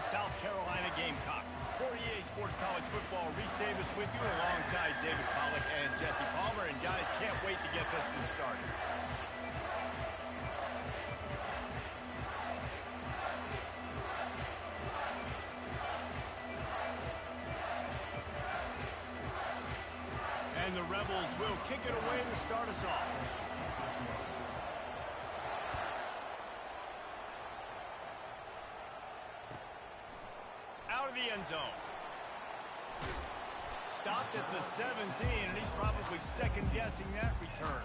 South Carolina Gamecocks. For EA Sports College Football, Reese Davis with you alongside David Pollack and Jesse Palmer. And guys, can't wait to get this one started. And the Rebels will kick it away to start us off. Out of the end zone. Stopped at the 17, and he's probably second-guessing that return.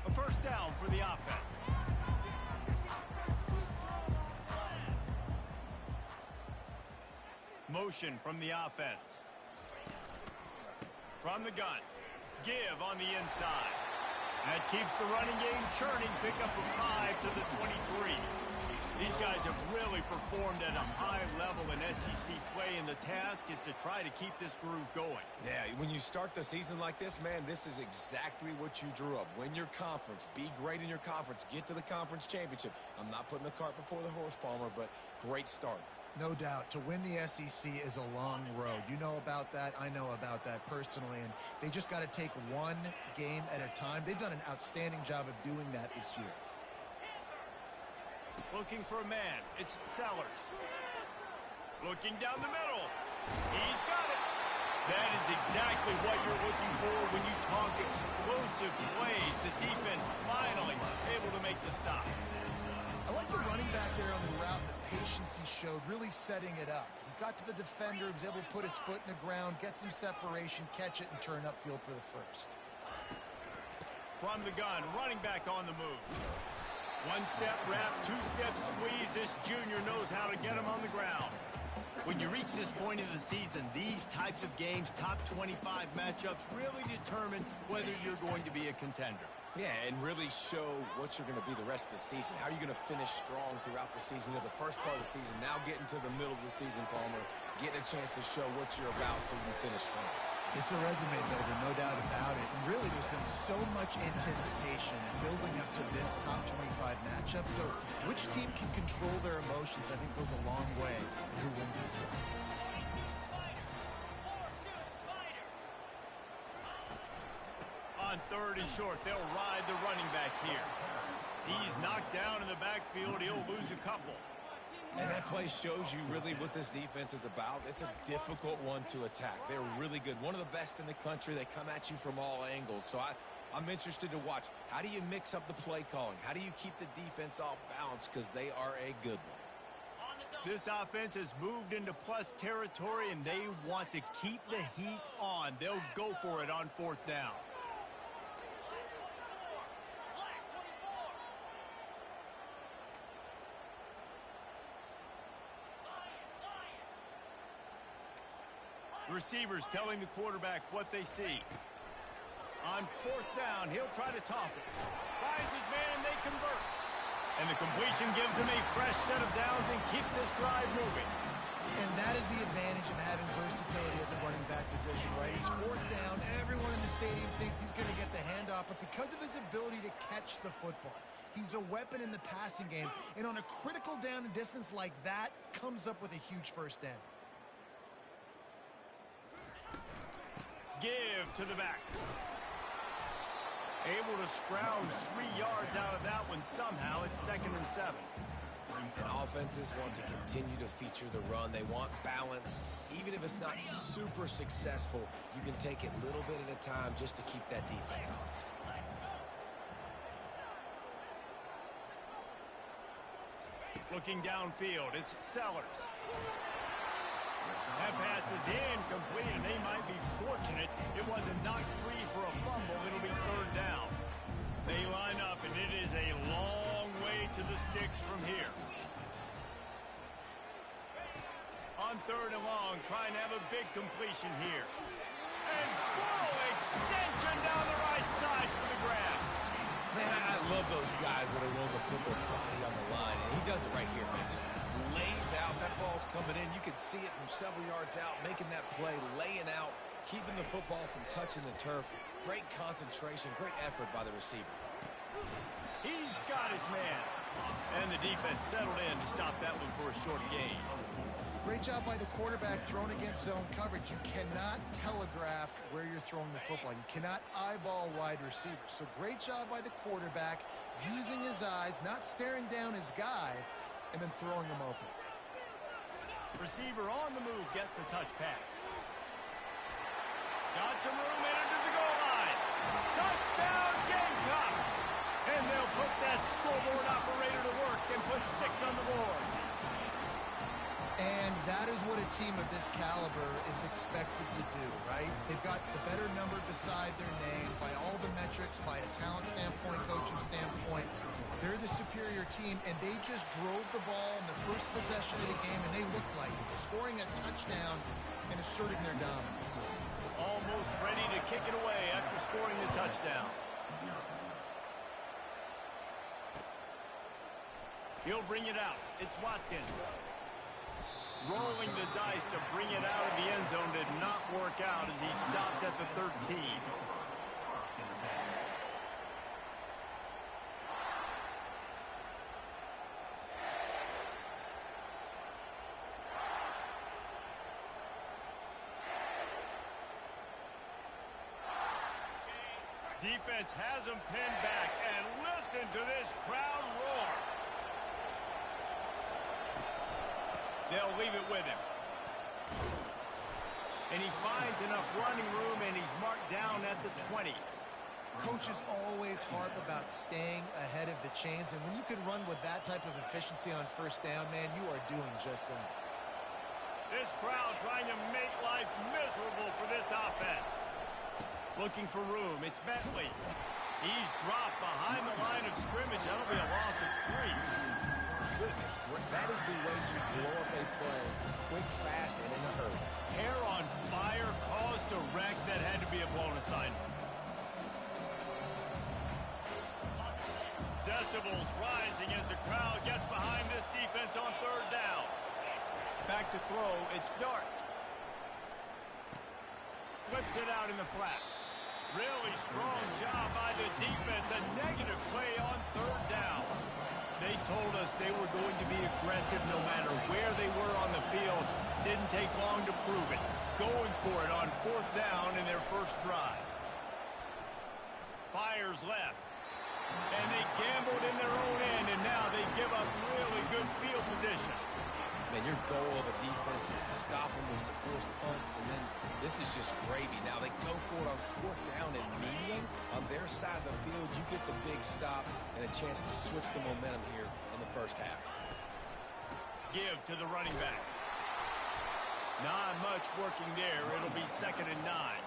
A first down for the offense. Motion from the offense. From the gun. Give on the inside. That keeps the running game churning. Pick up a 5 to the 23. These guys have really performed at a high level in SEC play, and the task is to try to keep this groove going. Yeah, when you start the season like this, man, this is exactly what you drew up. Win your conference. Be great in your conference. Get to the conference championship. I'm not putting the cart before the horse, Palmer, but great start. No doubt. To win the SEC is a long road. You know about that. I know about that personally. And they just got to take one game at a time. They've done an outstanding job of doing that this year. Looking for a man. It's Sellers. Looking down the middle. He's got it. That is exactly what you're looking for when you talk explosive plays. The defense finally able to make the stop. I like the running back there on the route and the patience he showed, really setting it up. He got to the defender, was able to put his foot in the ground, get some separation, catch it, and turn upfield for the first. From the gun, running back on the move. One-step wrap, two-step squeeze. This junior knows how to get him on the ground. When you reach this point of the season, these types of games, top 25 matchups, really determine whether you're going to be a contender. Yeah, and really show what you're going to be the rest of the season. How are you going to finish strong throughout the season? You know, the first part of the season, now getting to the middle of the season, Palmer, getting a chance to show what you're about so you can finish strong. It's a resume builder, no doubt about it. And really, there's been so much anticipation building up to this top 25 matchup. So which team can control their emotions, I think, goes a long way in who wins this one. On third and short, they'll ride the running back here. He's knocked down in the backfield. He'll lose a couple. And that play shows you really what this defense is about. It's a difficult one to attack. They're really good. One of the best in the country. They come at you from all angles. So I'm interested to watch. How do you mix up the play calling? How do you keep the defense off balance? Because they are a good one. This offense has moved into plus territory, and they want to keep the heat on. They'll go for it on fourth down. Receivers telling the quarterback what they see. On fourth down, he'll try to toss it. Finds his man, they convert. And the completion gives him a fresh set of downs and keeps this drive moving. And that is the advantage of having versatility at the running back position, right? It's fourth down. Everyone in the stadium thinks he's going to get the handoff, but because of his ability to catch the football, he's a weapon in the passing game. And on a critical down and distance like that, comes up with a huge first down. Give to the back. Able to scrounge 3 yards out of that one somehow. It's 2nd and 7. And offenses want to continue to feature the run. They want balance. Even if it's not super successful, you can take it a little bit at a time just to keep that defense honest. Looking downfield, it's Sellers. That pass is incomplete, and they might be fortunate it wasn't knocked free for a fumble. It'll be third down. They line up, and it is a long way to the sticks from here. On third and long, trying to have a big completion here. And full extension down the right side for the grab. Man, I love those guys that are willing to put their body on the line. And he does it right here, man. Just lays out. That ball's coming in. You can see it from several yards out, making that play, laying out, keeping the football from touching the turf. Great concentration, great effort by the receiver. He's got his man. And the defense settled in to stop that one for a short gain. Great job by the quarterback thrown against zone coverage. You cannot telegraph where you're throwing the football. You cannot eyeball wide receivers. So great job by the quarterback using his eyes, not staring down his guy, and then throwing him open. Receiver on the move gets the touch pass. Got some room in under the goal line. Touchdown Gamecocks! And they'll put that scoreboard operator to work and put 6 on the board. And that is what a team of this caliber is expected to do, right? They've got the better number beside their name by all the metrics, by a talent standpoint, coaching standpoint. They're the superior team, and they just drove the ball in the first possession of the game, and they looked like it, scoring a touchdown and asserting their dominance. Almost ready to kick it away after scoring the touchdown. He'll bring it out. It's Watkins. Rolling the dice to bring it out of the end zone did not work out as he stopped at the 13. Defense has him pinned back, and listen to this crowd roar. They'll leave it with him. And he finds enough running room, and he's marked down at the 20. Coaches always harp about staying ahead of the chains, and when you can run with that type of efficiency on first down, man, you are doing just that. This crowd trying to make life miserable for this offense. Looking for room. It's Bentley. He's dropped behind the line of scrimmage. That'll be a loss of 3. Goodness, that is the way you blow up a play. Quick, fast, and in a hurry. Hair on fire caused a wreck that had to be a blown assignment. Decibels rising as the crowd gets behind this defense on 3rd down. Back to throw. It's Dart. Flips it out in the flat. Really strong job by the defense. A negative play on 3rd down. They told us they were going to be aggressive no matter where they were on the field. Didn't take long to prove it. Going for it on 4th down in their first drive. Fires left. And they gambled in their own end, and now they give up really good field position. Man, your goal of a defense is to stop them, is to force punts, and then this is just gravy. Now they go for it on 4th down and medium. On their side of the field, you get the big stop and a chance to switch the momentum here in the first half. Give to the running back. Not much working there. It'll be 2nd and 9.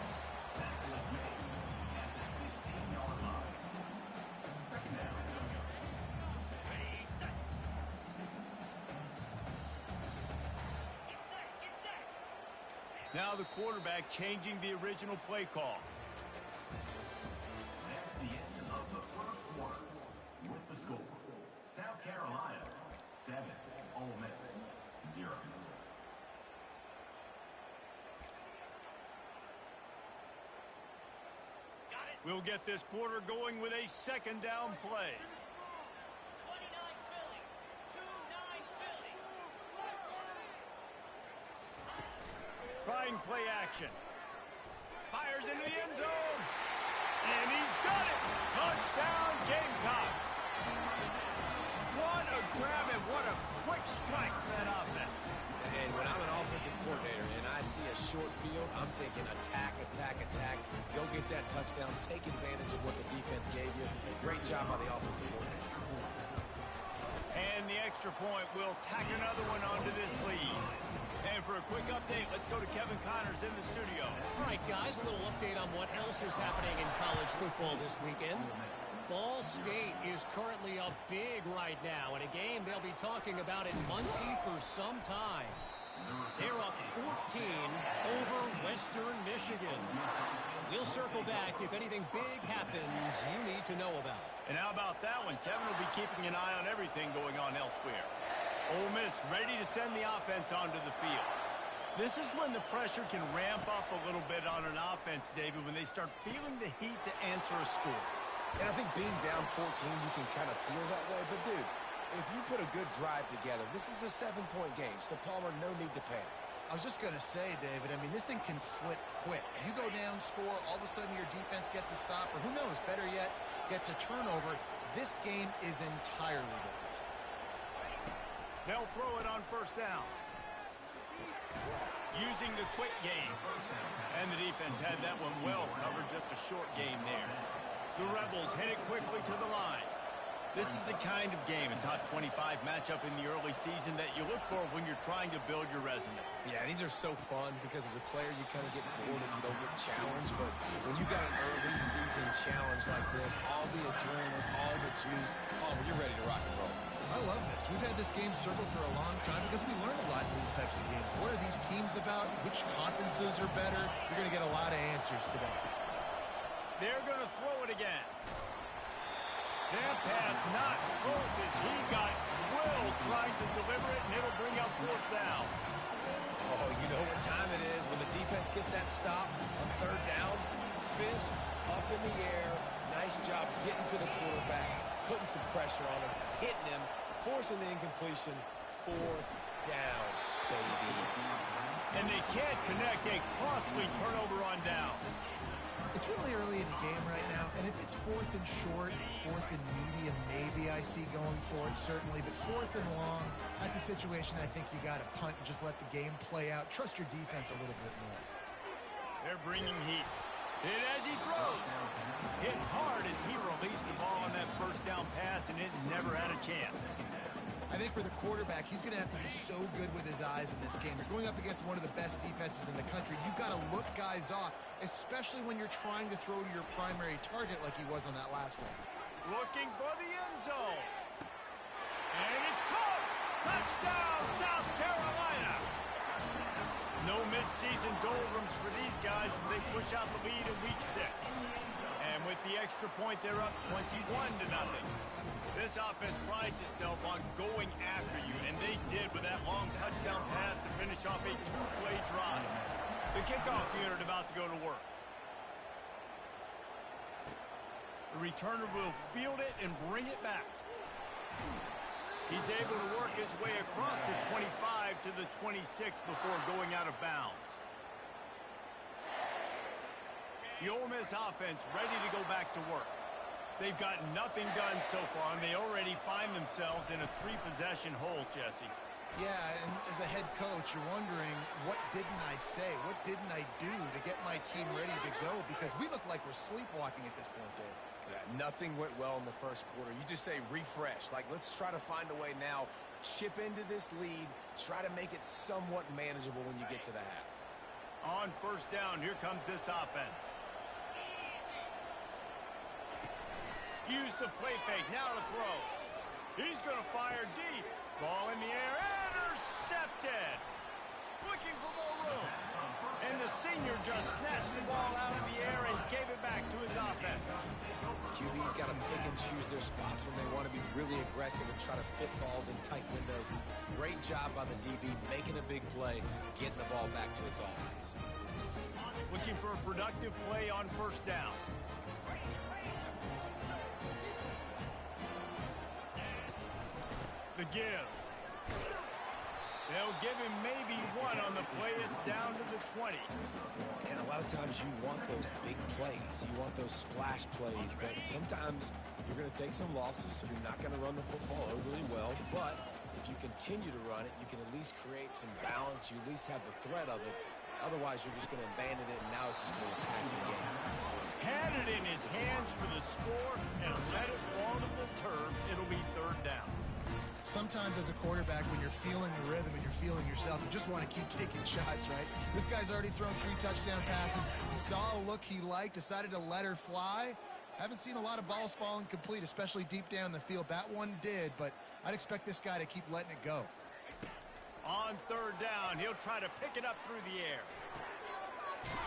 Now the quarterback changing the original play call. That's the end of the first quarter. With the score, South Carolina 7, Ole Miss 0. We'll get this quarter going with a 2nd down play. Trying play action. Fires into the end zone. And he's got it. Touchdown Gamecocks. What a grab and what a quick strike for that offense. And when I'm an offensive coordinator and I see a short field, I'm thinking attack, attack, attack. Go get that touchdown. Take advantage of what the defense gave you. Great job by the offensive coordinator. And the extra point will tack another one onto this lead. And for a quick update, let's go to Kevin Connors in the studio. All right, guys, a little update on what else is happening in college football this weekend. Ball State is currently up big right now in a game they'll be talking about in Muncie for some time. They're up 14 over Western Michigan. We'll circle back if anything big happens you need to know about. And how about that one? Kevin will be keeping an eye on everything going on elsewhere. Ole Miss ready to send the offense onto the field. This is when the pressure can ramp up a little bit on an offense, David, when they start feeling the heat to answer a score. And I think being down 14, you can kind of feel that way. But, dude, if you put a good drive together, this is a 7-point game. So, Palmer, no need to panic. I was just going to say, David, I mean, this thing can flip quick. You go down, score, all of a sudden your defense gets a stop, or who knows, better yet, gets a turnover. This game is entirely different. They'll throw it on first down. Using the quick game. And the defense had that one well covered, just a short game there. The Rebels hit it quickly to the line. This is the kind of game, a top 25 matchup in the early season, that you look for when you're trying to build your resume. Yeah, these are so fun because as a player, you kind of get bored if you don't get challenged. But when you got an early season challenge like this, all the adrenaline, all the juice, Palmer, you're ready to rock and roll. I love this. We've had this game circled for a long time because we learn a lot in these types of games. What are these teams about? Which conferences are better? You're going to get a lot of answers today. They're going to throw it again. That pass not close as he got drilled trying to deliver it, and it'll bring up fourth down. Oh, you know what time it is when the defense gets that stop on third down. Fist up in the air. Nice job getting to the quarterback, putting some pressure on him, hitting him, forcing the incompletion. Fourth down, baby. And they can't connect a costly turnover on down. It's really early in the game right now, and if it's fourth and short, fourth and medium, maybe I see going for it, certainly. But fourth and long, that's a situation I think you got to punt and just let the game play out. Trust your defense a little bit more. They're bringing heat. Hit as he throws. Hit hard as he released the ball on that first down pass, and it never had a chance. I think for the quarterback, he's going to have to be so good with his eyes in this game. You're going up against one of the best defenses in the country. You've got to look guys off, especially when you're trying to throw to your primary target like he was on that last one. Looking for the end zone. And it's caught. Touchdown, South Carolina. No midseason doldrums for these guys as they push out the lead in week 6. And with the extra point, they're up 21-0. This offense prides itself on going after you, and they did with that long touchdown pass to finish off a 2-play drive. The kickoff unit about to go to work. The returner will field it and bring it back. He's able to work his way across the 25 to the 26 before going out of bounds. The Ole Miss offense ready to go back to work. They've got nothing done so far, and they already find themselves in a 3-possession hole, Jesse. Yeah, and as a head coach, you're wondering, what didn't I say? What didn't I do to get my team ready to go? Because we look like we're sleepwalking at this point, Dave. Yeah, nothing went well in the first quarter. You just say refresh. Like, let's try to find a way now. Chip into this lead. Try to make it somewhat manageable when you get to the half. On first down, here comes this offense. Use the play fake, now to throw. He's going to fire deep. Ball in the air, intercepted. Looking for more room. And the senior just snatched the ball out of the air and gave it back to his offense. QB's got to pick and choose their spots when they want to be really aggressive and try to fit balls in tight windows. Great job by the DB making a big play, getting the ball back to its offense. Looking for a productive play on first down. The give. They'll give him maybe one on the play. It's down to the 20. And a lot of times you want those big plays. You want those splash plays. But sometimes you're going to take some losses. You're not going to run the football overly well. But if you continue to run it, you can at least create some balance. You at least have the threat of it. Otherwise, you're just going to abandon it, and now it's just going to be a passing game. Had it in his hands for the score and let it fall to the turf. It'll be third down. Sometimes as a quarterback, when you're feeling the rhythm and you're feeling yourself, you just want to keep taking shots, right? This guy's already thrown 3 touchdown passes. He saw a look he liked, decided to let her fly. Haven't seen a lot of balls falling complete, especially deep down the field. That one did, but I'd expect this guy to keep letting it go. On third down, he'll try to pick it up through the air.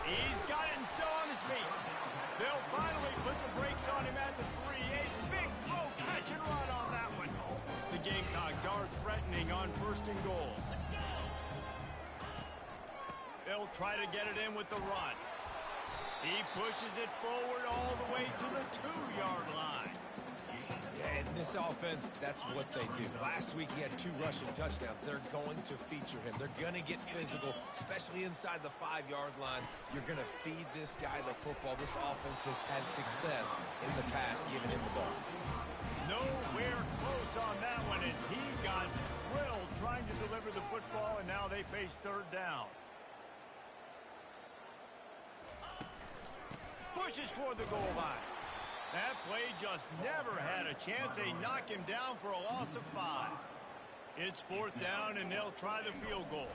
He's got it and still on his feet. They'll finally put the brakes on him at the 3-8. Big throw, catch and run on that one. The Gamecocks are threatening on 1st and goal. They'll try to get it in with the run. He pushes it forward all the way to the 2-yard line. Yeah, and this offense, that's what they do. Last week he had 2 rushing touchdowns. They're going to feature him. They're going to get physical, especially inside the 5-yard line. You're going to feed this guy the football. This offense has had success in the past giving him the ball. Nowhere close on that one as he got drilled trying to deliver the football, and now they face 3rd down. Pushes for the goal line. That play just never had a chance. They knock him down for a loss of 5. It's 4th down, and they'll try the field goal.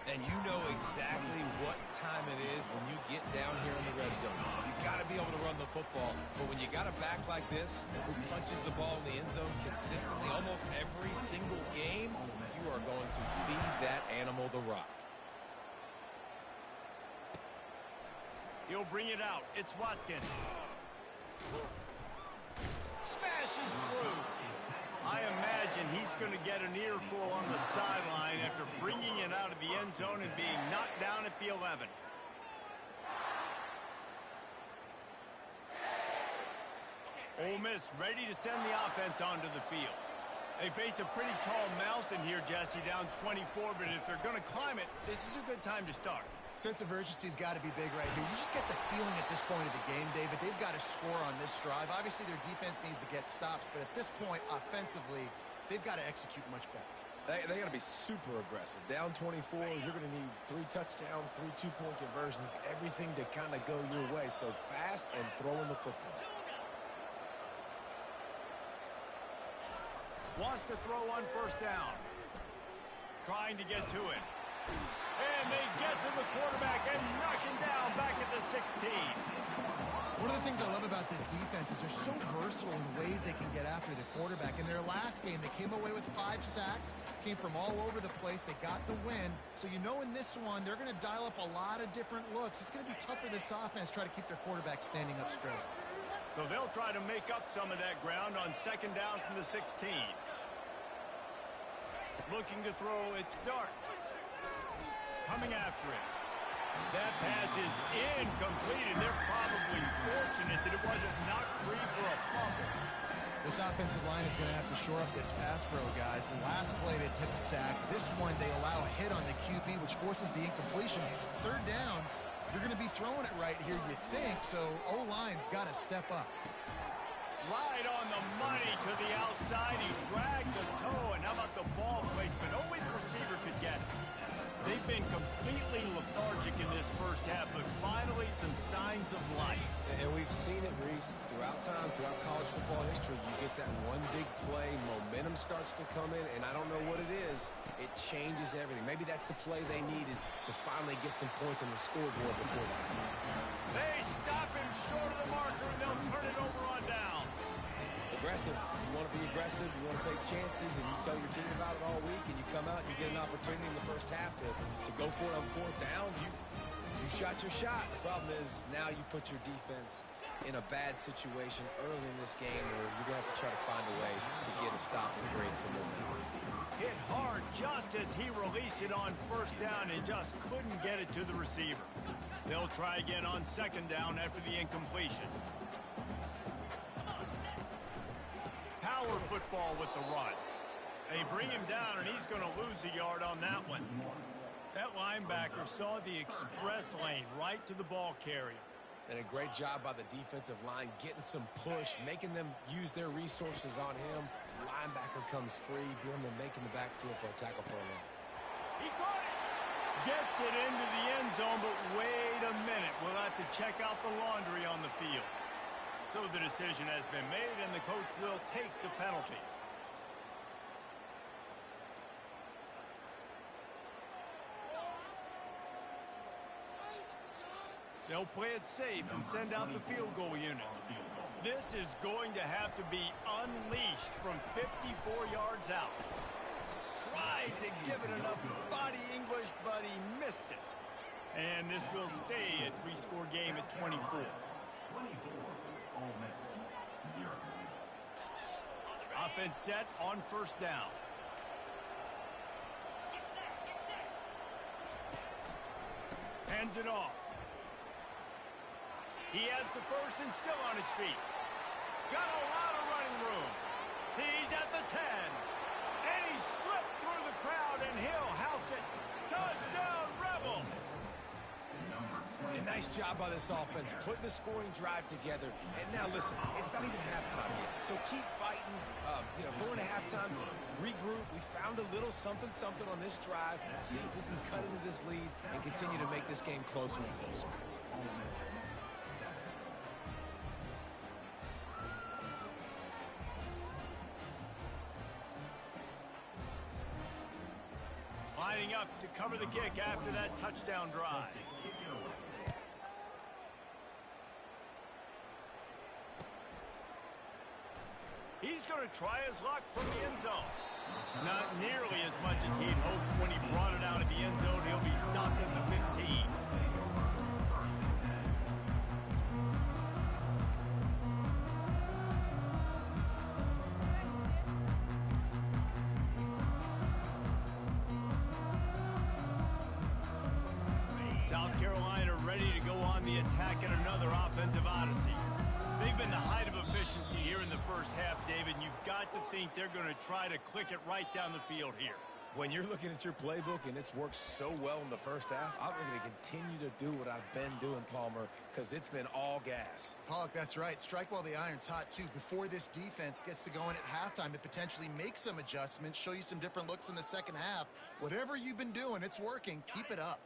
And you know exactly what time it is when you get down here in the red zone. You've got to be able to run the football. But when you got a back like this who punches the ball in the end zone consistently almost every single game, you are going to feed that animal the rock. He'll bring it out. It's Watkins. Smashes through. I imagine he's going to get an earful on the sideline after bringing it out of the end zone and being knocked down at the 11. Ole Miss ready to send the offense onto the field. They face a pretty tall mountain here, Jesse, down 24, but if they're going to climb it, this is a good time to start. Sense of urgency's got to be big right here. You just get the feeling at this point of the game, David, they've got to score on this drive. Obviously, their defense needs to get stops, but at this point, offensively, they've got to execute much better. They got to be super aggressive. Down 24, you're going to need 3 touchdowns, 3 2-point conversions, everything to kind of go your way. So fast and throwing the football. Wants to throw on 1st down. Trying to get to it. And they get to the quarterback and knock him down back at the 16. One of the things I love about this defense is they're so versatile in ways they can get after the quarterback. In their last game, they came away with 5 sacks, came from all over the place. They got the win. So you know in this one, they're going to dial up a lot of different looks. It's going to be tough for this offense to try to keep their quarterback standing up straight. So they'll try to make up some of that ground on 2nd down from the 16. Looking to throw, it's Dart. Coming after it. That pass is incomplete, and they're probably fortunate that it wasn't knocked free for a fumble. This offensive line is going to have to shore up this pass pro, guys. The last play they took a sack. This one they allow a hit on the QB, which forces the incompletion. 3rd down, you're going to be throwing it right here, you think, so O-line's got to step up. Right on the money to the outside. He dragged the toe, and how about the ball placement? Only the receiver could get it. They've been completely lethargic in this first half, but finally some signs of life. And we've seen it, Reese, throughout time, throughout college football history. You get that one big play, momentum starts to come in, and I don't know what it is. It changes everything. Maybe that's the play they needed to finally get some points on the scoreboard before that. They stop him short of the marker, and they'll turn it over on down. Aggressive. You want to be aggressive, you want to take chances, and you tell your team about it all week, and you come out and you get an opportunity in the first half to go for it on 4th down. You shot your shot. The problem is now you put your defense in a bad situation early in this game where you're going to have to try to find a way to get a stop and create some momentum. Hit hard just as he released it on 1st down and just couldn't get it to the receiver. They'll try again on 2nd down after the incompletion. Power football with the run. They bring him down, and he's going to lose a yard on that one. That linebacker saw the express lane right to the ball carrier. And a great job by the defensive line getting some push, making them use their resources on him. Linebacker comes free, Bierman making the backfield for a tackle for a run. He caught it. Gets it into the end zone, but wait a minute. We'll have to check out the laundry on the field. So the decision has been made, and the coach will take the penalty. They'll play it safe and send out the field goal unit. This is going to have to be unleashed from 54 yards out. Tried to give it enough body English, but he missed it. And this will stay a 3-score game at 24. 24, Ole Miss, 0. Offense set on first down. Hands it off. He has the first and still on his feet. Got a lot of running room. He's at the 10. And he slipped through the crowd, and he'll house it. Touchdown, Rebels! A nice job by this offense, putting the scoring drive together. And now, listen, it's not even halftime yet. So keep fighting, going to halftime, regroup. We found a little something on this drive. See if we can cut into this lead and continue to make this game closer and closer. Lining up to cover the kick after that touchdown drive. He's going to try his luck from the end zone. Not nearly as much as he'd hoped when he brought it out of the end zone. He'll be stopped at the 15. South Carolina ready to go on the attack in another offensive odyssey. They've been the height of efficiency here in the first half, David. You've got to think they're going to try to click it right down the field here. When you're looking at your playbook and it's worked so well in the first half, I'm going to continue to do what I've been doing, Palmer, because it's been all gas. Hawk, that's right. Strike while the iron's hot, too. Before this defense gets to going at halftime, it potentially makes some adjustments, show you some different looks in the second half. Whatever you've been doing, it's working. Keep it up.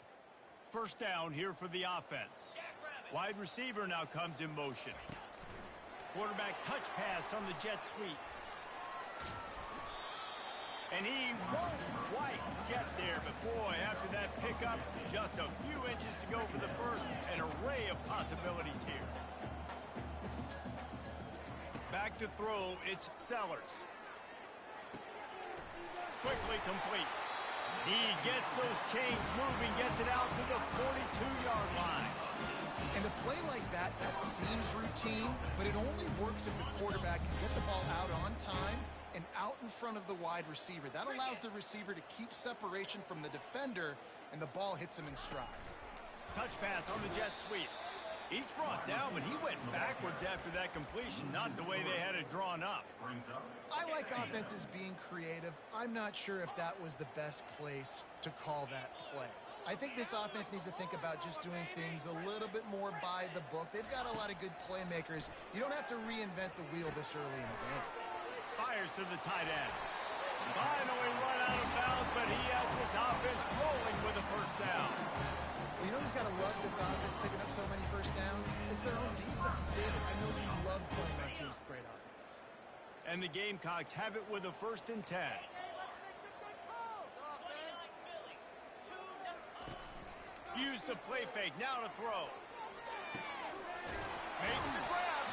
First down here for the offense. Wide receiver now comes in motion. Quarterback touch pass on the jet sweep. And he won't quite get there, but boy, after that pickup, just a few inches to go for the first. An array of possibilities here. Back to throw, it's Sellers. Quickly complete. He gets those chains moving, gets it out to the 42-yard line. And a play like that seems routine, but it only works if the quarterback can get the ball out on time and out in front of the wide receiver. That allows the receiver to keep separation from the defender, and the ball hits him in stride. Touch pass on the jet sweep. He's brought down, but he went backwards after that completion, not the way they had it drawn up. I like offenses being creative. I'm not sure if that was the best place to call that play. I think this offense needs to think about just doing things a little bit more by the book. They've got a lot of good playmakers. You don't have to reinvent the wheel this early in the game. Fires to the tight end. Finally run out of bounds, but he has this offense rolling with a first down. Well, you know who's got to love this offense picking up so many first downs? It's their own defense. David, I know you love playing on teams with great offenses. And the Gamecocks have it with a 1st and 10. Use the play fake, now to throw. Makes the grab.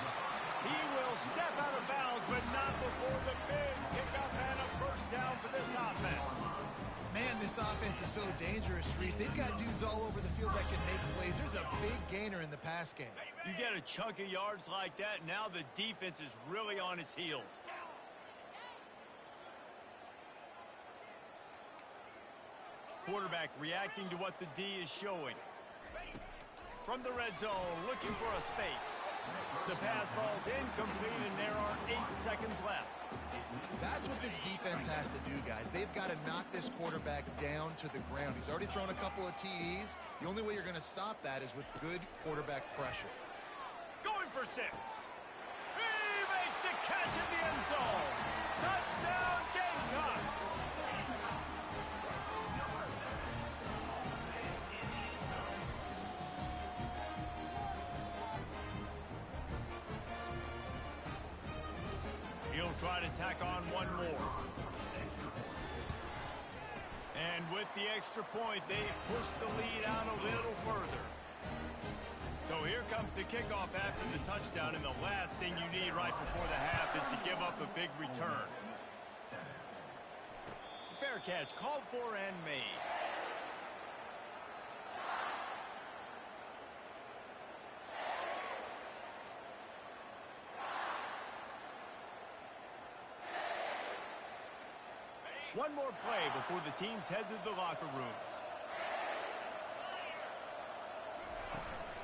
He will step out of bounds, but not before the big kickoff and a first down for this offense. Man, this offense is so dangerous, Reese. They've got dudes all over the field that can make plays. There's a big gainer in the pass game. You get a chunk of yards like that, now the defense is really on its heels. Quarterback reacting to what the D is showing. From the red zone, looking for a space. The pass falls incomplete, and there are 8 seconds left. That's what this defense has to do, guys. They've got to knock this quarterback down to the ground. He's already thrown a couple of TDs. The only way you're going to stop that is with good quarterback pressure. Going for 6. He makes the catch in the end zone. Touchdown, Gamecocks. He'll try to tack on one more. And with the extra point, they push the lead out a little further. So here comes the kickoff after the touchdown, and the last thing you need right before the half is to give up a big return. Fair catch, called for and made. One more play before the teams head to the locker rooms.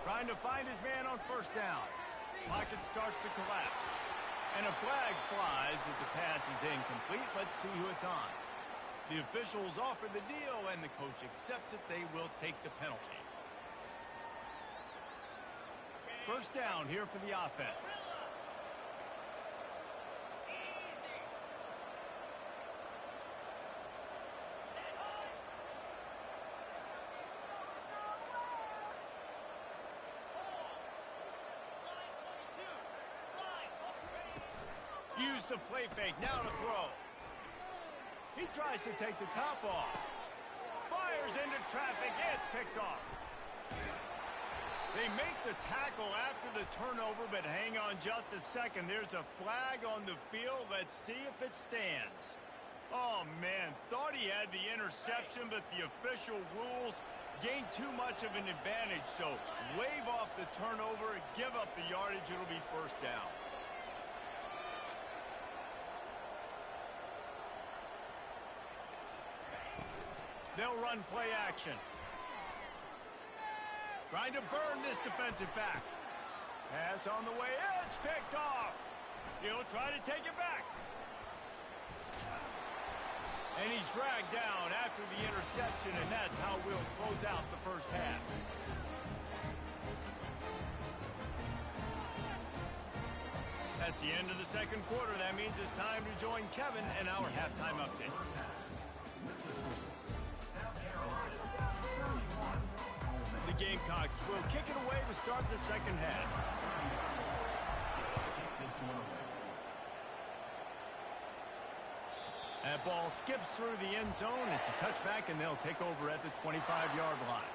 Trying to find his man on first down. Pocket starts to collapse. And a flag flies as the pass is incomplete. Let's see who it's on. The officials offer the deal, and the coach accepts it. They will take the penalty. First down here for the offense. Use the play fake, now to throw. He tries to take the top off. Fires into traffic, it's picked off. They make the tackle after the turnover, but hang on just a second. There's a flag on the field. Let's see if it stands. Oh, man, thought he had the interception, but the official rules gained too much of an advantage. So wave off the turnover, give up the yardage, it'll be first down. They'll run play action. Trying to burn this defensive back. Pass on the way. It's picked off. He'll try to take it back. And he's dragged down after the interception, and that's how we'll close out the first half. That's the end of the second quarter. That means it's time to join Kevin in our halftime update. The Gamecocks will kick it away to start the second half. That ball skips through the end zone. It's a touchback, and they'll take over at the 25-yard line.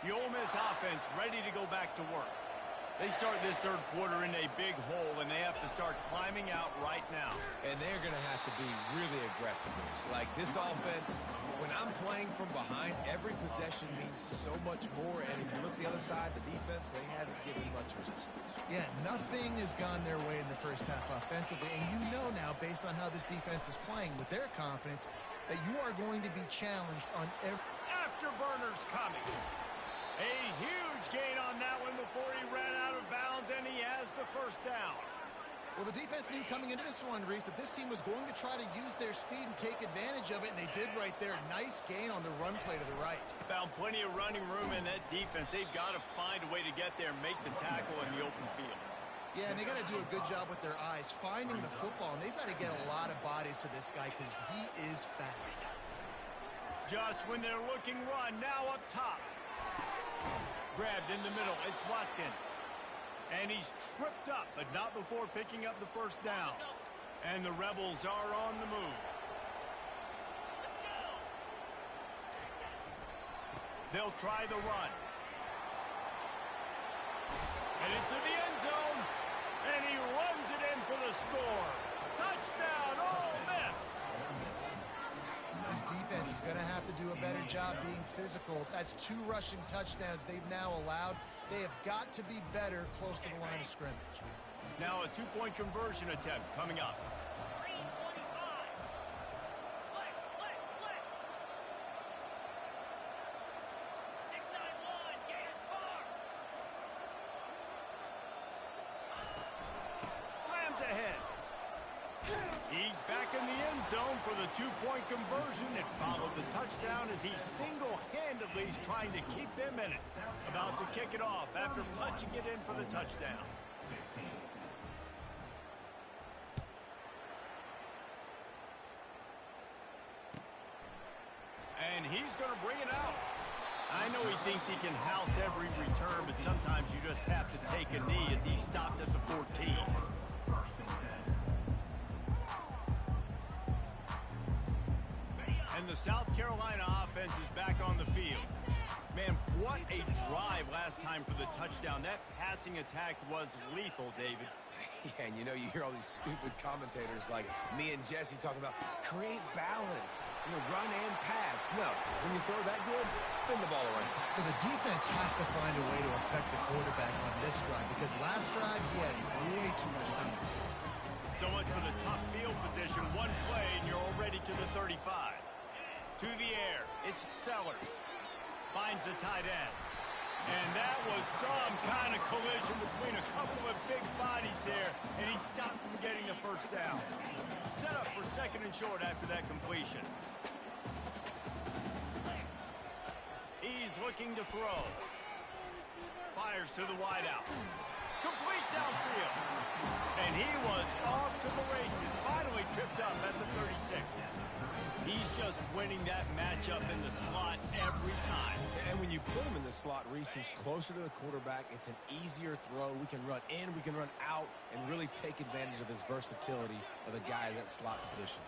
The Ole Miss offense ready to go back to work. They start this third quarter in a big hole, and they have to start climbing out right now. And they're going to have to be really aggressive. Like this offense, when I'm playing from behind, every possession means so much more. And if you look the other side, the defense, they haven't given much resistance. Yeah, nothing has gone their way in the first half offensively. And you know now, based on how this defense is playing with their confidence, that you are going to be challenged on every... Afterburners coming. A huge gain on that one before he ran out of bounds, and he has the first down. Well, the defense knew coming into this one, Reese, that this team was going to try to use their speed and take advantage of it, and they did right there. Nice gain on the run play to the right. Found plenty of running room in that defense. They've got to find a way to get there and make the tackle in the open field. Yeah, and they got to do a good job with their eyes, finding the football, and they've got to get a lot of bodies to this guy because he is fast. Just when they're looking run, now up top. Grabbed in the middle, it's Watkins. And he's tripped up, but not before picking up the first down. And the Rebels are on the move. They'll try the run. And into the end zone. And he runs it in for the score. Touchdown, Ole Miss! This defense is going to have to do a better job being physical. That's 2 rushing touchdowns they've now allowed. They have got to be better close to the line of scrimmage. Now a 2-point conversion attempt coming up. Slams ahead. He's back in the end zone for the 2-point conversion. It followed the touchdown as he single-handedly is trying to keep them in it. About to kick it off after punching it in for the touchdown. And he's going to bring it out. I know he thinks he can house every return, but sometimes you just have to take a knee as he stopped at the 14. And the South Carolina offense is back on the field. Man, what a drive last time for the touchdown. That passing attack was lethal, David. Yeah, and you know, you hear all these stupid commentators like me and Jesse talking about create balance, run and pass. No, when you throw that good, spin the ball around. So the defense has to find a way to affect the quarterback on this drive because last drive he had way too much time. So much for the tough field position. One play and you're already to the 35. To the air, it's Sellers. Finds the tight end. And that was some kind of collision between a couple of big bodies there, and he stopped from getting the first down. Set up for second and short after that completion. He's looking to throw. Fires to the wideout. Complete downfield. And he was off to the races. Finally tripped up at the 36. He's just winning that matchup in the slot every time. And when you put him in the slot, Reese, he's closer to the quarterback. It's an easier throw. We can run in, we can run out, and really take advantage of his versatility of the guy in that slot position.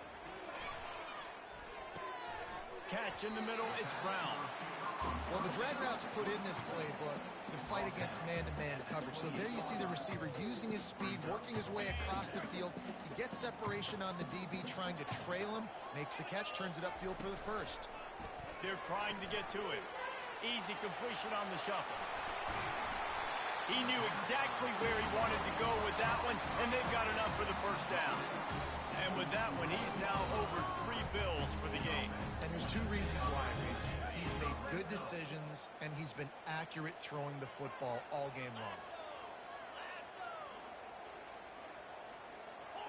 Catch in the middle, it's Brown. Well, the drag route's put in this playbook to fight against man-to-man coverage. So there you see the receiver using his speed, working his way across the field. He gets separation on the DB, trying to trail him, makes the catch, turns it upfield for the first. They're trying to get to it. Easy completion on the shuffle. He knew exactly where he wanted to go with that one, and they've got enough for the first down. And with that one, he's now over 3 bills for the game. And there's 2 reasons why, Reese. He's made good decisions, and he's been accurate throwing the football all game long.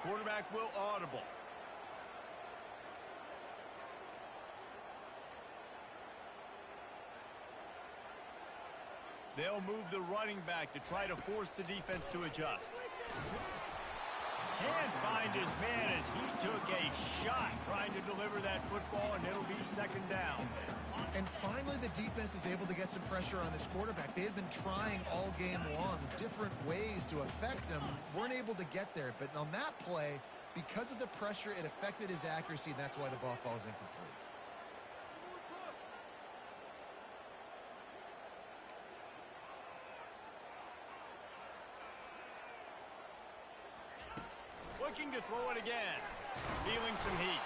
Quarterback will audible. They'll move the running back to try to force the defense to adjust. Can't find his man as he took a shot trying to deliver that football, and it'll be second down. And finally, the defense is able to get some pressure on this quarterback. They had been trying all game long different ways to affect him, weren't able to get there. But on that play, because of the pressure, it affected his accuracy, and that's why the ball falls incomplete. Looking to throw it again. Feeling some heat.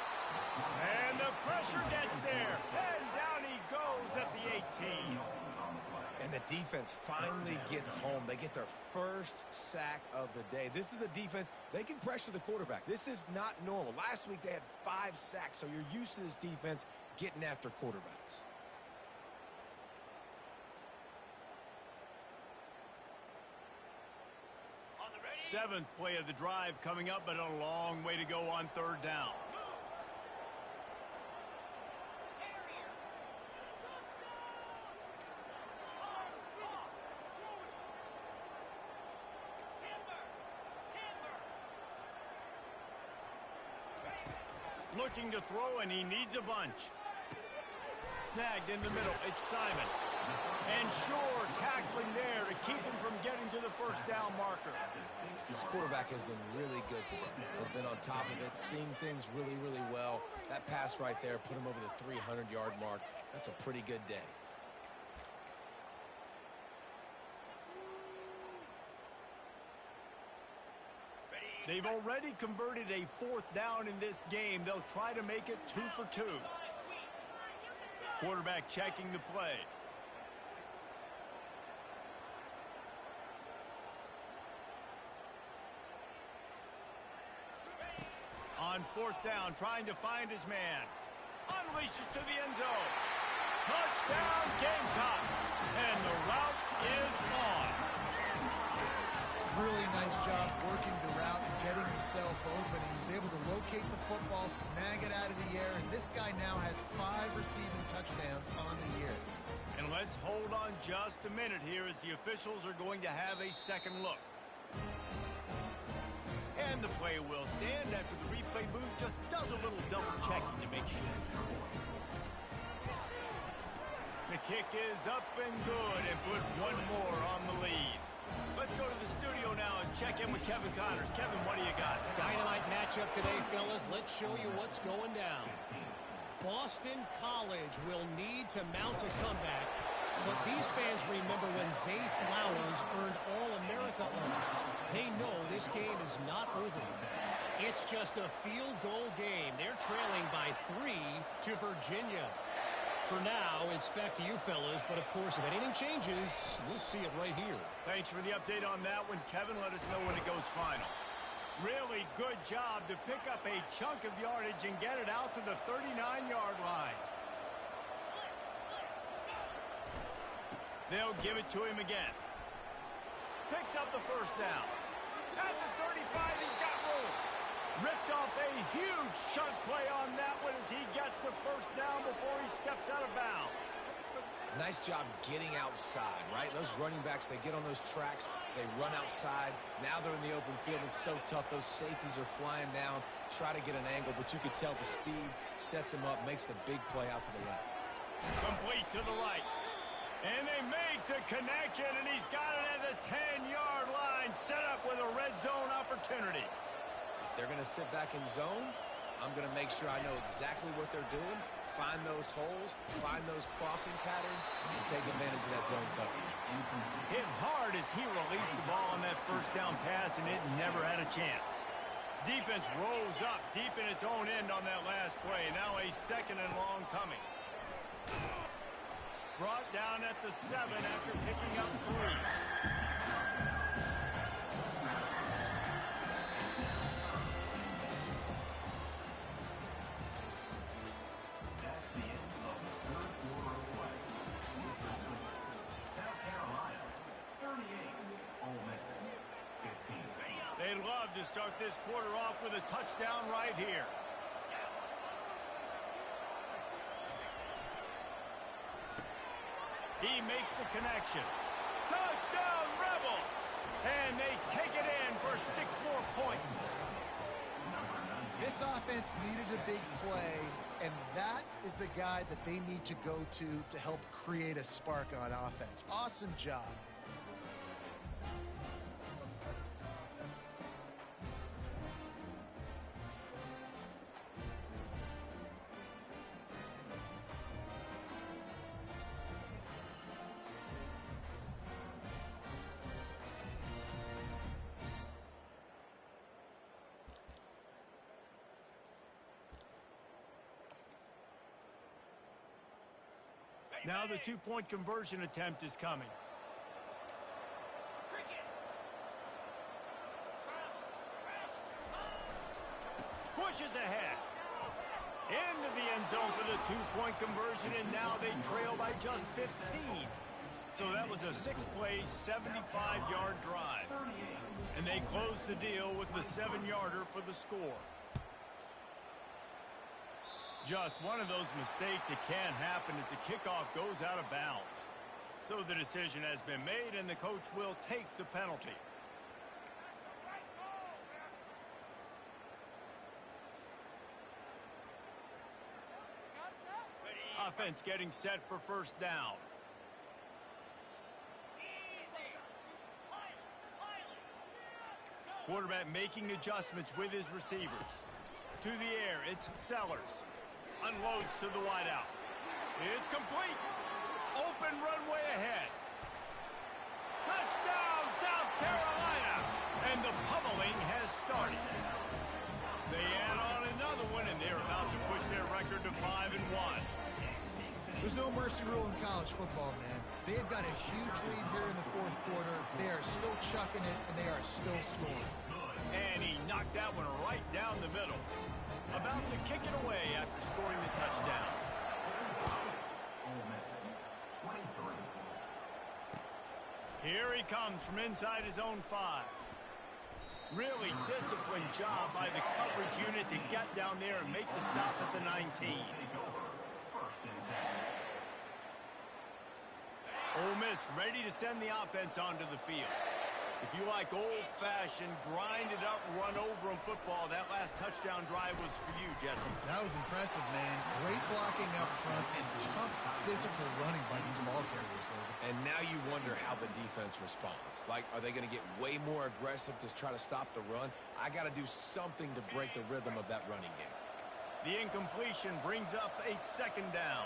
And the pressure gets there. And down he goes at the 18. And the defense finally gets home. They get their first sack of the day. This is a defense, they can pressure the quarterback. This is not normal. Last week they had 5 sacks, so you're used to this defense getting after quarterbacks. Seventh play of the drive coming up, but a long way to go on third down. Looking to throw, and he needs a bunch. Snagged in the middle, it's Simon. And Shore tackling there to keep him from getting to the first down marker. This quarterback has been really good today. Has been on top of it, seeing things really, really well. That pass right there put him over the 300-yard mark. That's a pretty good day. They've already converted a 4th down in this game. They'll try to make it 2 for 2. Quarterback checking the play. On 4th down, trying to find his man. Unleashes to the end zone. Touchdown, Gamecock. And the route is on. Really nice job working the route and getting himself open. He was able to locate the football, snag it out of the air, and this guy now has 5 receiving touchdowns on the year. And let's hold on just a minute here as the officials are going to have a second look. And the play will stand after the replay booth just does a little double checking to make sure. The kick is up and good and put one more on the lead. Let's go to the studio now and check in with Kevin Connors. Kevin, what do you got? Dynamite matchup today, fellas. Let's show you what's going down. Boston College will need to mount a comeback, but these fans remember when Zay Flowers earned All-America honors. They know this game is not over. It's just a field goal game. They're trailing by 3 to Virginia. For now, it's back to you fellas, but of course, if anything changes, we'll see it right here. Thanks for the update on that one, Kevin. Let us know when it goes final. Really good job to pick up a chunk of yardage and get it out to the 39-yard line. They'll give it to him again. Picks up the first down. At the 35, he's got room. Ripped off a huge chunk play on that one as he gets the first down before he steps out of bounds. Nice job getting outside, right? Those running backs, they get on those tracks, they run outside. Now they're in the open field. It's so tough. Those safeties are flying down, try to get an angle, but you could tell the speed sets him up, makes the big play out to the left. Complete to the right. And they make the connection, and he's got it at the 10-yard line, set up with a red zone opportunity. If they're going to sit back in zone, I'm going to make sure I know exactly what they're doing, find those holes, find those crossing patterns, and take advantage of that zone coverage. Hit hard as he released the ball on that first down pass, and it never had a chance. Defense rose up deep in its own end on that last play. Now a second and long coming. Brought down at the 7 after picking up 3. That's the end of the third quarter of play. South Carolina, 38. Ole Miss, 15. They'd love to start this quarter off with a touchdown right here. He makes the connection. Touchdown, Rebels! And they take it in for 6 more points. This offense needed a big play, and that is the guy that they need to go to help create a spark on offense. Awesome job. Now the 2-point conversion attempt is coming. Pushes ahead. Into the end zone for the 2-point conversion, and now they trail by just 15. So that was a 6-play, 75-yard drive. And they close the deal with the 7-yarder for the score. Just one of those mistakes that can happen as the kickoff goes out of bounds. So the decision has been made, and the coach will take the penalty. Offense getting set for first down. Quarterback making adjustments with his receivers. To the air, it's Sellers. Unloads to the wideout. It's complete. Open runway ahead. Touchdown, South Carolina. And the pummeling has started. They add on another one, and they're about to push their record to 5-1. There's no mercy rule in college football, man. They've got a huge lead here in the fourth quarter. They are still chucking it, and they are still scoring. And he knocked that one right down the middle. About to kick it away after scoring the touchdown. Ole Miss, 23. Here he comes from inside his own 5. Really disciplined job by the coverage unit to get down there and make the stop at the 19. First and 10. Ole Miss ready to send the offense onto the field. If you like old-fashioned, grinded-up, run-over-'em football, that last touchdown drive was for you, Jesse. That was impressive, man. Great blocking up front and tough physical running by these ball carriers, Logan. And now you wonder how the defense responds. Like, are they going to get way more aggressive to try to stop the run? I got to do something to break the rhythm of that running game. The incompletion brings up a second down.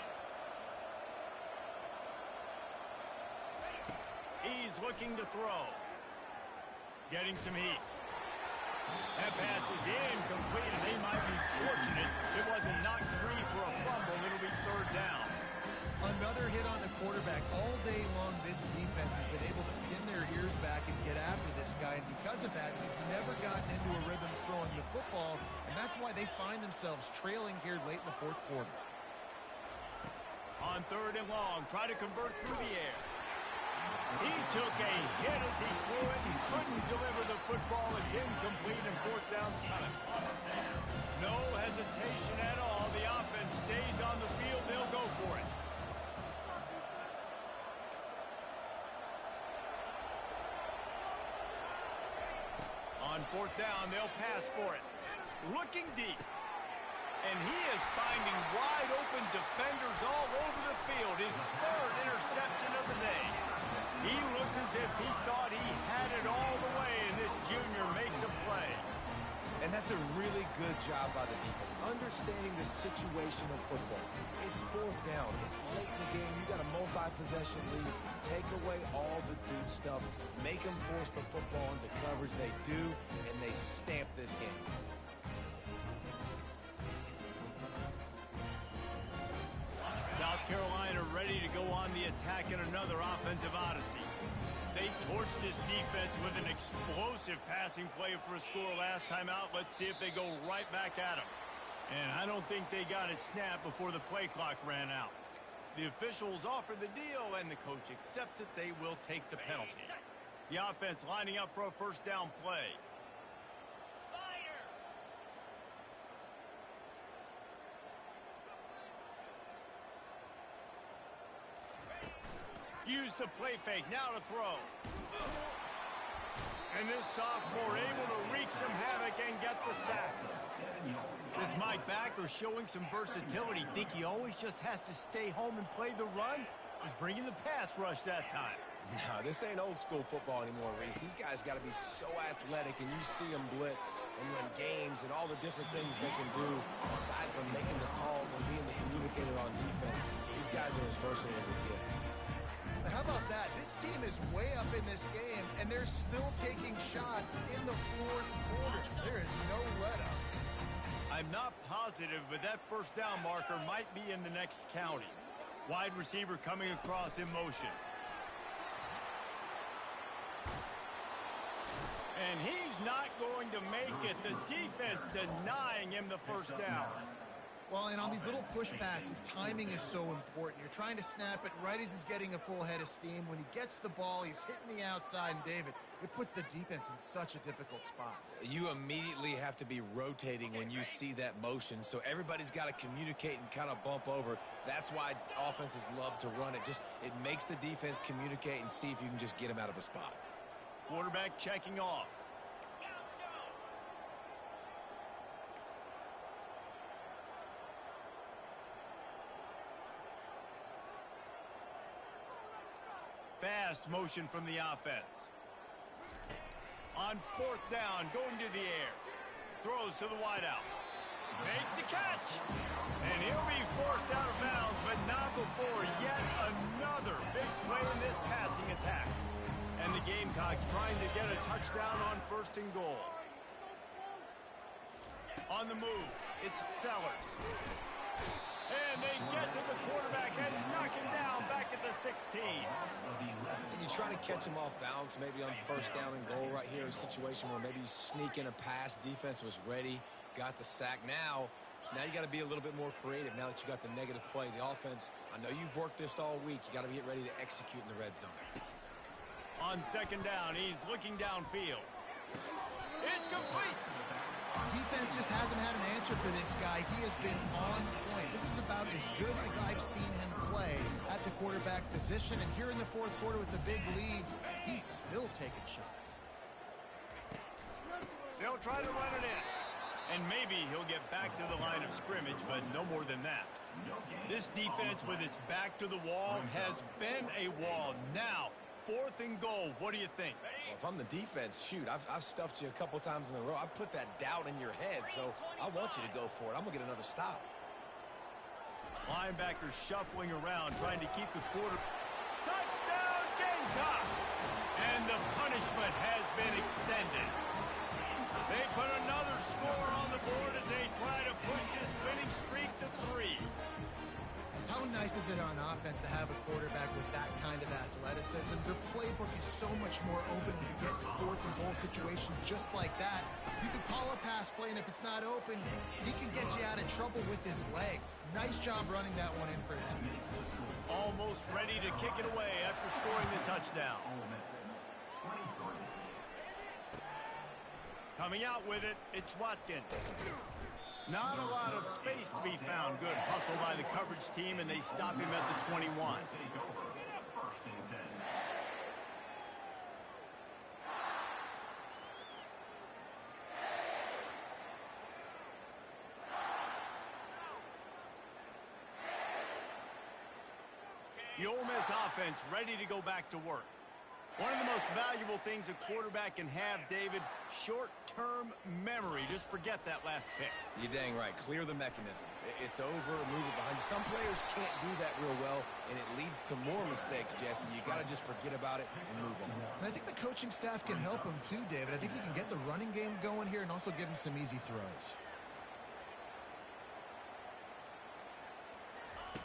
He's looking to throw. Getting some heat. That pass is incomplete, and they might be fortunate it wasn't knocked free for a fumble. It'll be third down. Another hit on the quarterback. All day long, this defense has been able to pin their ears back and get after this guy, and because of that, he's never gotten into a rhythm that's why they find themselves trailing here late in the fourth quarter. On 3rd and long, try to convert through the air. He took a hit as he threw it and couldn't deliver the football. It's incomplete and 4th down's coming. No hesitation at all. The offense stays on the field. They'll go for it. On 4th down, they'll pass for it. Looking deep. And he is finding wide-open defenders all over the field. His 3rd interception of the day. He looked as if he thought he had it all the way, and this junior makes a play. And that's a really good job by the defense, understanding the situation of football. It's 4th down. It's late in the game. You got a multi-possession lead. Take away all the deep stuff. Make them force the football into coverage. They do, and they stamp this game. South Carolina ready to go on the attack in another offensive odyssey. They torched this defense with an explosive passing play for a score last time out. Let's see if they go right back at them. And I don't think they got it snapped before the play clock ran out. The officials offer the deal, and the coach accepts it. They will take the penalty. The offense lining up for a 1st down play. Use the play fake, now to throw. And this sophomore able to wreak some havoc and get the sack. This Mike Backer showing some versatility. Think he always just has to stay home and play the run? He's bringing the pass rush that time. No, this ain't old school football anymore, Reese. These guys got to be so athletic, and you see them blitz and win games and all the different things they can do aside from making the calls and being the communicator on defense. These guys are as versatile as it gets. But how about that? This team is way up in this game, and they're still taking shots in the 4th quarter. There is no let-up. I'm not positive, but that 1st down marker might be in the next county. Wide receiver coming across in motion. And he's not going to make it. The defense denying him the 1st down. Well, and on these little push passes, timing is so important. You're trying to snap it right as he's getting a full head of steam. When he gets the ball, he's hitting the outside, and David, it puts the defense in such a difficult spot. You immediately have to be rotating when you see that motion, so everybody's got to communicate and kind of bump over. That's why offenses love to run it. It makes the defense communicate and see if you can just get him out of a spot. Quarterback checking off. Fast motion from the offense. On 4th down, going to the air. Throws to the wideout. Makes the catch. And he'll be forced out of bounds, but not before yet another big play in this passing attack. And the Gamecocks trying to get a touchdown on 1st and goal. On the move, it's Sellers. And they get to the quarterback and knock him down back at the 16. And you try to catch him off balance, maybe on 1st down and goal right here, a situation where maybe you sneak in a pass. Defense was ready, got the sack. Now you got to be a little bit more creative now that you got the negative play. The offense, I know you've worked this all week. You got to get ready to execute in the red zone. On 2nd down, he's looking downfield. It's complete. Defense just hasn't had an answer for this guy. He has been on point. This is about as good as I've seen him play at the quarterback position. And here in the 4th quarter with the big lead, he's still taking shots. They'll try to run it in. And maybe he'll get back to the line of scrimmage, but no more than that. This defense with its back to the wall has been a wall. Now, 4th and goal. What do you think? Well, if I'm the defense, shoot, I've stuffed you a couple times in a row. I've put that doubt in your head, so I want you to go for it. I'm going to get another stop. Linebackers shuffling around, trying to keep the quarter. Touchdown, Gamecocks! And the punishment has been extended. They put another score on the board as they try to push this winning streak to 3. How nice is it on offense to have a quarterback with that kind of athleticism? Your playbook is so much more open to get 4th and goal situation just like that. You could call a pass play, and if it's not open, he can get you out of trouble with his legs. Nice job running that one in for a TD. Almost ready to kick it away after scoring the touchdown. Coming out with it, it's Watkins. Not a lot of space to be found. Good hustle by the coverage team, and they stop him at the 21. The Ole Miss offense ready to go back to work. One of the most valuable things a quarterback can have, David, short-term memory. Just forget that last pick. You're dang right. Clear the mechanism. It's over, move it behind you. Some players can't do that real well, and it leads to more mistakes, Jesse. You got to just forget about it and move on. And I think the coaching staff can help him too, David. I think he can get the running game going here and also give him some easy throws.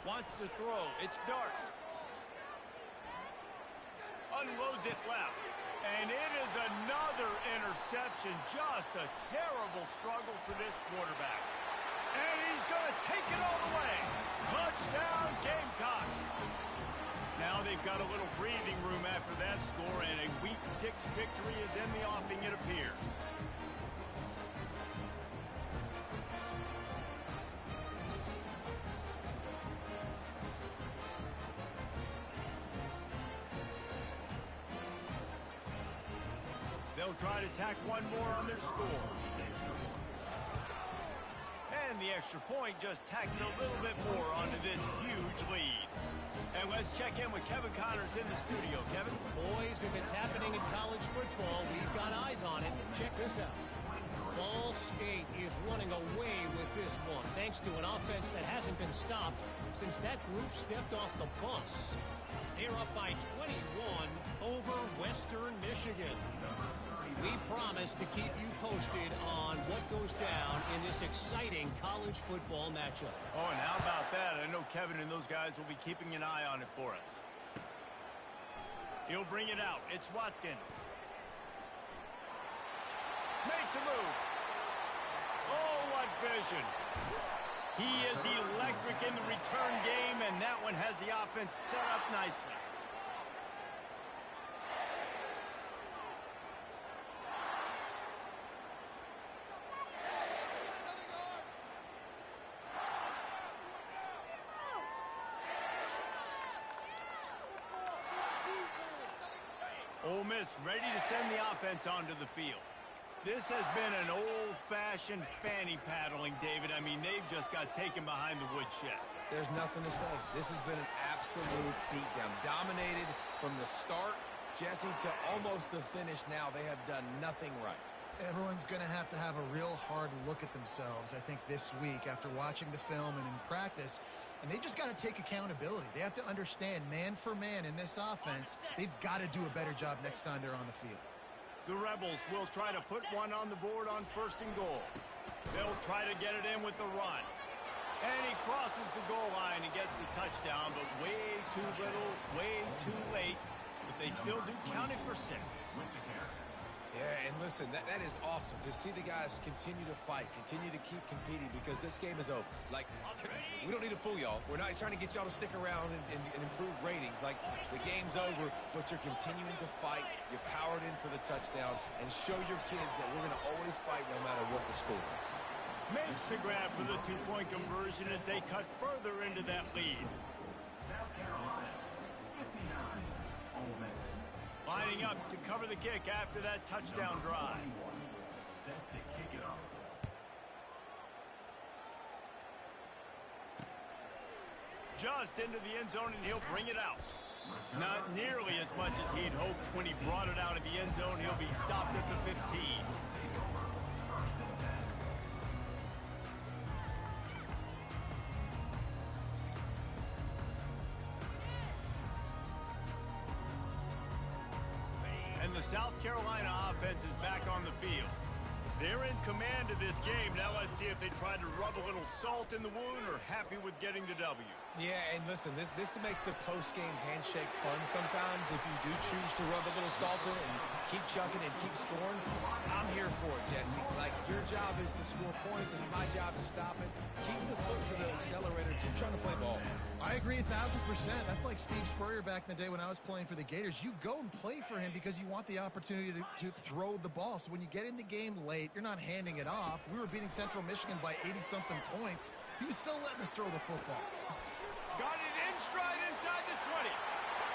Wants to throw. It's Dart. Unloads it left. And it is another interception. Just a terrible struggle for this quarterback. And he's going to take it all the way. Touchdown, Gamecocks. Now they've got a little breathing room after that score, and a Week 6 victory is in the offing, it appears. They'll try to tack one more on their score. And the extra point just tacks a little bit more onto this huge lead. And let's check in with Kevin Connors in the studio. Kevin? Boys, if it's happening in college football, we've got eyes on it. Check this out. Ball State is running away with this one, thanks to an offense that hasn't been stopped since that group stepped off the bus. They're up by 21 over Western Michigan. We promise to keep you posted on what goes down in this exciting college football matchup. Oh, and how about that? I know Kevin and those guys will be keeping an eye on it for us. He'll bring it out. It's Watkins. Makes a move. Oh, what vision. He is electric in the return game, and that one has the offense set up nicely. Ole Miss ready to send the offense onto the field. This has been an old-fashioned fanny paddling, David. I mean, they've just got taken behind the woodshed. There's nothing to say. This has been an absolute beatdown. Dominated from the start, Jesse, to almost the finish now. They have done nothing right. Everyone's going to have a real hard look at themselves, I think, this week after watching the film and in practice. And they just got to take accountability. They have to understand, man for man in this offense, they've got to do a better job next time they're on the field. The Rebels will try to put one on the board on 1st and goal. They'll try to get it in with the run. And he crosses the goal line and gets the touchdown, but way too little, way too late. But they still do count it for 6. Yeah, and listen, that is awesome to see the guys continue to fight, continue to keep competing, because this game is over. Like, we don't need to fool y'all. We're not trying to get y'all to stick around and improve ratings. Like, the game's over, but you're continuing to fight. You powered in for the touchdown, and show your kids that we're going to always fight no matter what the score is. Makes the grab for the 2-point conversion as they cut further into that lead. South Carolina, 59, Ole Miss. Lining up to cover the kick after that touchdown drive. Set to kick it off. Just into the end zone, and he'll bring it out. Not nearly as much as he'd hoped when he brought it out of the end zone. He'll be stopped at the 15. And the South Carolina offense is back on the field. They're in command of this game. Now let's see if they try to rub a little salt in the wound or happy with getting the W. Yeah, and listen, this makes the post-game handshake fun sometimes. If you do choose to rub a little salt in and keep chucking and keep scoring, I'm here for it, Jesse. Like, your job is to score points. It's my job to stop it. Keep the foot to the accelerator. Keep trying to play ball. I agree 1,000%. That's like Steve Spurrier back in the day when I was playing for the Gators. You go and play for him because you want the opportunity to throw the ball. So when you get in the game late, you're not handing it off. We were beating Central Michigan by 80-something points. He was still letting us throw the football. Got it in stride inside the 20.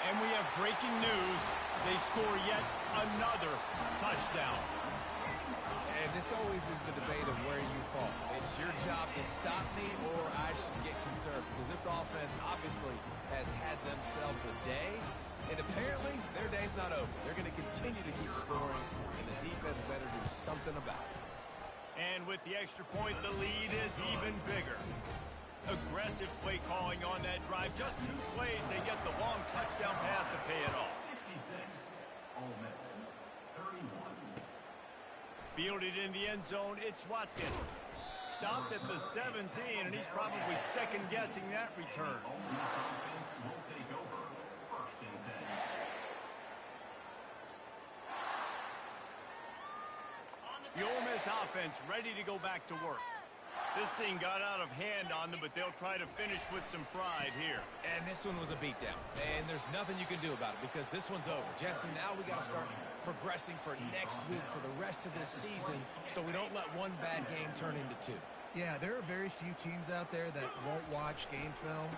And we have breaking news. They score yet another touchdown. And this always is the debate of where you fall. It's your job to stop me or I should get conserved. Because this offense obviously has had themselves a day. And apparently their day's not over. They're going to continue to keep scoring. And the defense better do something about it. And with the extra point, the lead is even bigger. Aggressive play calling on that drive. Just 2 plays, they get the long touchdown pass to pay it off. 66. Ole Miss. 31. Fielded in the end zone, it's Watkins. Stopped at the 17, and he's probably second-guessing that return. Ole Miss offense will take over. 1st and 10. The Ole Miss offense ready to go back to work. This thing got out of hand on them, but they'll try to finish with some pride here. And this one was a beatdown. And there's nothing you can do about it because this one's over. Jesse, now we got to start progressing for next week for the rest of this season so we don't let one bad game turn into 2. Yeah, there are very few teams out there that won't watch game film,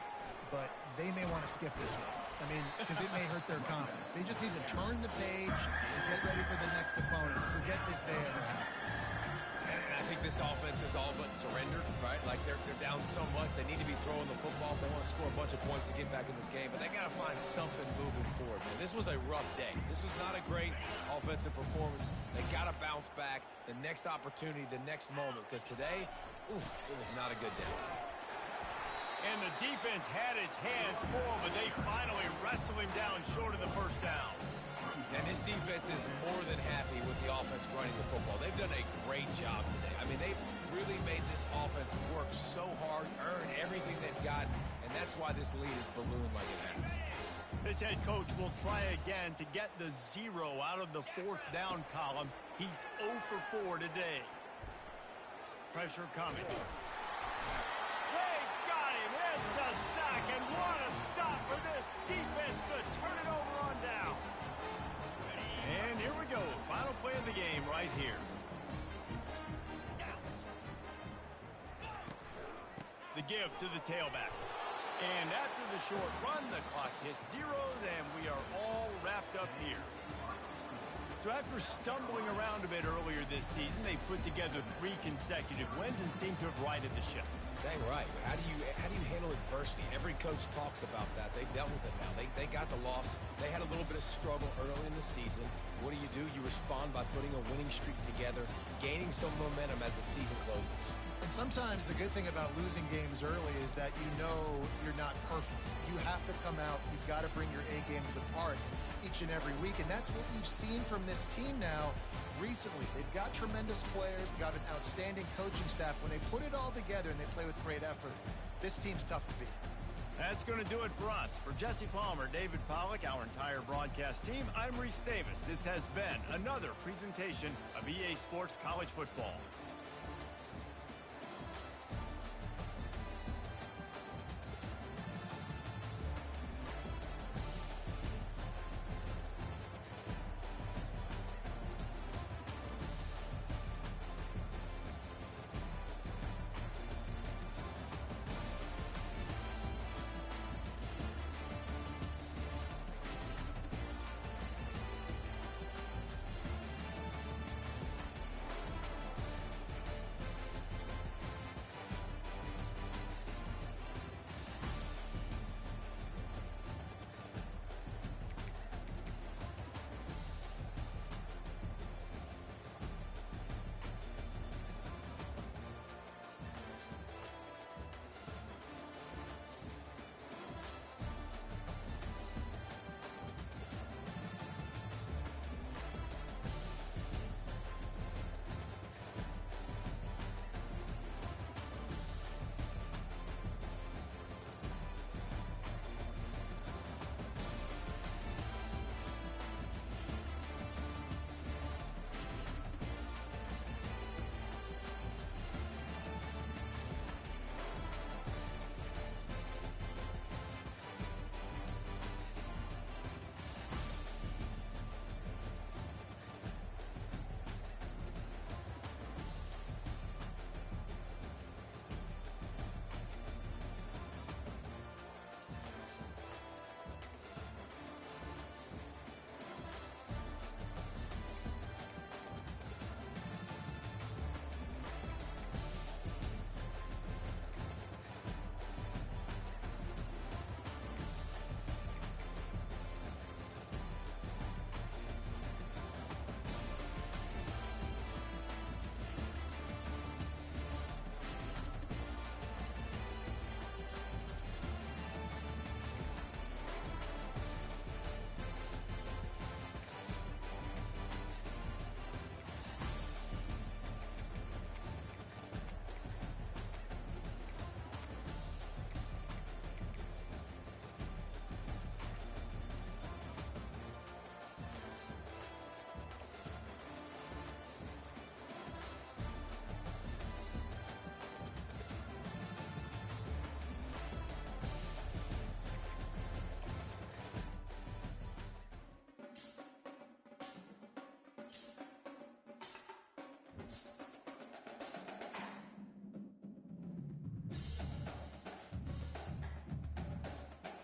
but they may want to skip this one. I mean, because it may hurt their confidence. They just need to turn the page and get ready for the next opponent. Forget this day ever happened. And I think this offense is all but surrendered, right? Like, they're down so much. They need to be throwing the football. They want to score a bunch of points to get back in this game, but they got to find something moving forward, man. This was a rough day. This was not a great offensive performance. They got to bounce back the next opportunity, the next moment, because today, oof, it was not a good day. And the defense had its hands full, but they finally wrestle him down short of the first down. And this defense is more than happy with the offense running the football. They've done a great job today. I mean, they've really made this offense work so hard, earn everything they've got, and that's why this lead is ballooned like it has. This head coach will try again to get the 0 out of the 4th down column. He's 0 for 4 today. Pressure coming. They got him. It's a sack, and what a stop for this defense to turn it over on down. And here we go. Final play of the game right here. The give to the tailback. And after the short run, the clock hits 0, and we are all wrapped up here. So after stumbling around a bit earlier this season, they put together 3 consecutive wins and seem to have righted the ship. Dang right. How do you handle adversity? Every coach talks about that. They've dealt with it now. They got the loss. They had a little bit of struggle early in the season. What do? You respond by putting a winning streak together, gaining some momentum as the season closes. And sometimes the good thing about losing games early is that you know you're not perfect. You have to come out. You've got to bring your A game to the park each and every week. And that's what we've seen from this team now recently. They've got tremendous players. They've got an outstanding coaching staff. When they put it all together and they play with great effort, this team's tough to beat. That's going to do it for us. For Jesse Palmer, David Pollack, our entire broadcast team, I'm Reese Davis. This has been another presentation of EA Sports College Football.